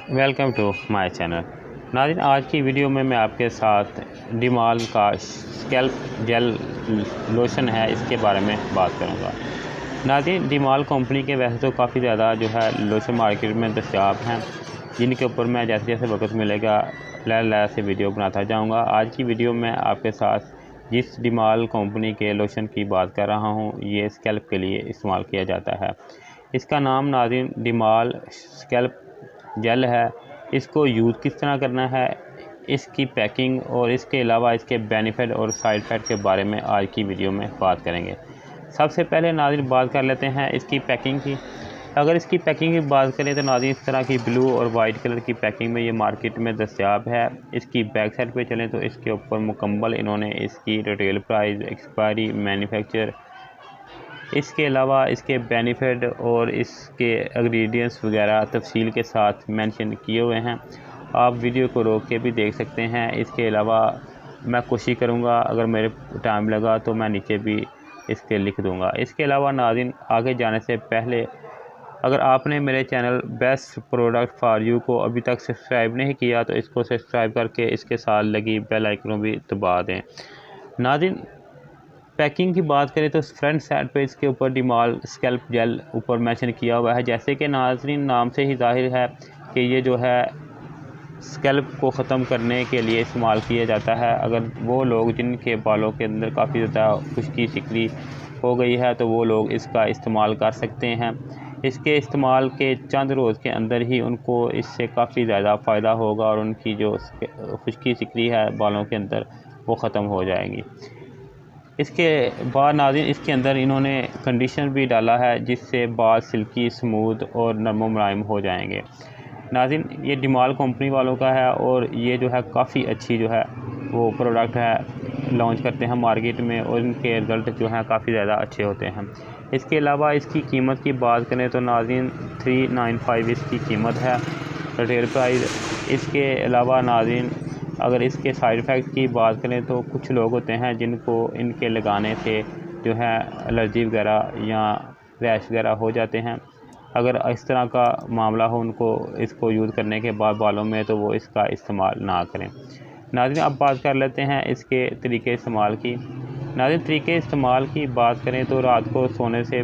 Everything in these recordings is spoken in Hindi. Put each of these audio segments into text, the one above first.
Welcome to my channel. नाज़रीन, आज की वीडियो में मैं आपके साथ डिमाल का स्कैल्प जेल लोशन है, इसके बारे में बात करूंगा। नाज़रीन, डिमाल कंपनी के वैसे तो काफ़ी ज़्यादा जो है लोशन मार्केट में दस्तियाब हैं, जिनके ऊपर मैं जैसे जैसे वक्त मिलेगा लैला से वीडियो बनाता जाऊँगा। आज की वीडियो में आपके साथ जिस डिमाल कंपनी के लोशन की बात कर रहा हूँ, ये स्कैल्प के लिए इस्तेमाल किया जाता है। इसका नाम नाज़रीन डिमाल स्कैल्प जेल है। इसको यूज़ किस तरह करना है, इसकी पैकिंग और इसके अलावा इसके बेनिफिट और साइड इफ़ेक्ट के बारे में आज की वीडियो में बात करेंगे। सबसे पहले नाज़रीन बात कर लेते हैं इसकी पैकिंग की। अगर इसकी पैकिंग की बात करें तो नाज़रीन इस तरह की ब्लू और वाइट कलर की पैकिंग में ये मार्केट में दस्तयाब है। इसकी बैक साइड पे चलें तो इसके ऊपर मुकम्मल इन्होंने इसकी रिटेल प्राइस, एक्सपायरी, मैन्युफैक्चर, इसके अलावा इसके बेनिफिट और इसके इंग्रेडिएंट्स वगैरह तफसील के साथ मेंशन किए हुए हैं। आप वीडियो को रोक के भी देख सकते हैं। इसके अलावा मैं कोशिश करूंगा, अगर मेरे टाइम लगा तो मैं नीचे भी इसके लिख दूंगा। इसके अलावा नाज़रीन, आगे जाने से पहले अगर आपने मेरे channel best product for you को अभी तक सब्सक्राइब नहीं किया तो इसको सब्सक्राइब करके इसके साथ लगी बेल आइकन भी दबा दें। नाज़रीन, पैकिंग की बात करें तो फ्रंट साइड पे इसके ऊपर डिमाल स्कैल्प जेल ऊपर मेंशन किया हुआ है। जैसे कि नाज़रीन नाम से ही ज़ाहिर है कि ये जो है स्कैल्प को ख़त्म करने के लिए इस्तेमाल किया जाता है। अगर वो लोग जिनके बालों के अंदर काफ़ी ज़्यादा खुश्की सिकरी हो गई है तो वो लोग इसका इस्तेमाल कर सकते हैं। इसके इस्तेमाल के चंद रोज़ के अंदर ही उनको इससे काफ़ी ज़्यादा फ़ायदा होगा और उनकी जो खुश्की सिकरी है बालों के अंदर वो ख़त्म हो जाएगी। इसके बाद नाज़रीन इसके अंदर इन्होंने कंडीशनर भी डाला है, जिससे बाल सिल्की, स्मूथ और नरम मुलायम हो जाएंगे। नाज़रीन, ये डिमाल कंपनी वालों का है और ये जो है काफ़ी अच्छी जो है वो प्रोडक्ट है, लॉन्च करते हैं मार्केट में और इनके रिज़ल्ट जो हैं काफ़ी ज़्यादा अच्छे होते हैं। इसके अलावा इसकी कीमत की बात करें तो नाज़रीन 395 इसकी कीमत है, रिटेल प्राइस। इसके अलावा नाज़रीन अगर इसके साइड इफ़ेक्ट की बात करें तो कुछ लोग होते हैं जिनको इनके लगाने से जो है एलर्जी वगैरह या रैश वगैरह हो जाते हैं। अगर इस तरह का मामला हो उनको इसको यूज़ करने के बाद बालों में, तो वो इसका इस्तेमाल ना करें। नाज़रीन, अब बात कर लेते हैं इसके तरीके इस्तेमाल की। नाज़रीन, तरीके इस्तेमाल की बात करें तो रात को सोने से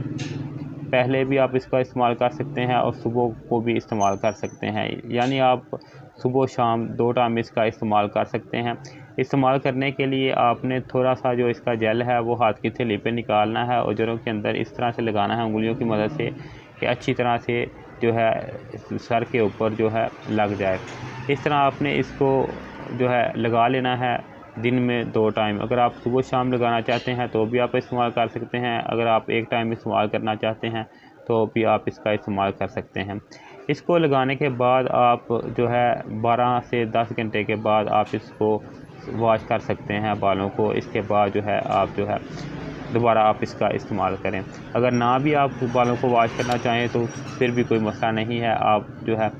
पहले भी आप इसका इस्तेमाल कर सकते हैं और सुबह को भी इस्तेमाल कर सकते हैं, यानी आप सुबह शाम दो टाइम इसका इस्तेमाल कर सकते हैं। इस्तेमाल करने के लिए आपने थोड़ा सा जो इसका जेल है वो हाथ की थैली पे निकालना है और जड़ों के अंदर इस तरह से लगाना है उंगलियों की मदद से कि अच्छी तरह से जो है सर के ऊपर जो है लग जाए। इस तरह आपने इसको जो है लगा लेना है दिन में 2 टाइम। अगर आप सुबह शाम लगाना चाहते हैं तो भी आप इस्तेमाल कर सकते हैं। अगर आप एक टाइम इस्तेमाल करना चाहते हैं तो भी आप इसका इस्तेमाल कर सकते हैं। इसको लगाने के बाद आप जो है 12 से 10 घंटे के बाद आप इसको वॉश कर सकते हैं बालों को। इसके बाद जो है आप जो है दोबारा आप इसका इस्तेमाल करें। अगर ना भी आप बालों को वॉश करना चाहें तो फिर भी कोई मसला नहीं है, आप जो है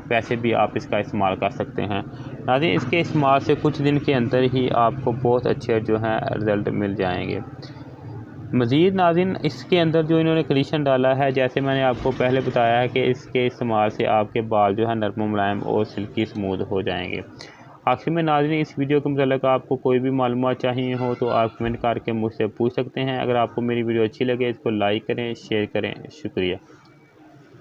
वैसे भी आप इसका इस्तेमाल कर सकते हैं। नाज़रीन, इसके इस्तेमाल से कुछ दिन के अंदर ही आपको बहुत अच्छे जो हैं रिज़ल्ट मिल जाएंगे। मज़ीद नाज़रीन, इसके अंदर जो इन्होंने कंडीशन डाला है, जैसे मैंने आपको पहले बताया है कि इसके इस्तेमाल से आपके बाल जो है नरम मुलायम और सिल्की स्मूथ हो जाएंगे। आखिर में नाज़रीन, इस वीडियो के मतलब आपको कोई भी मालूमात चाहिए हो तो आप कमेंट करके मुझसे पूछ सकते हैं। अगर आपको मेरी वीडियो अच्छी लगे इसको लाइक करें, शेयर करें। शुक्रिया।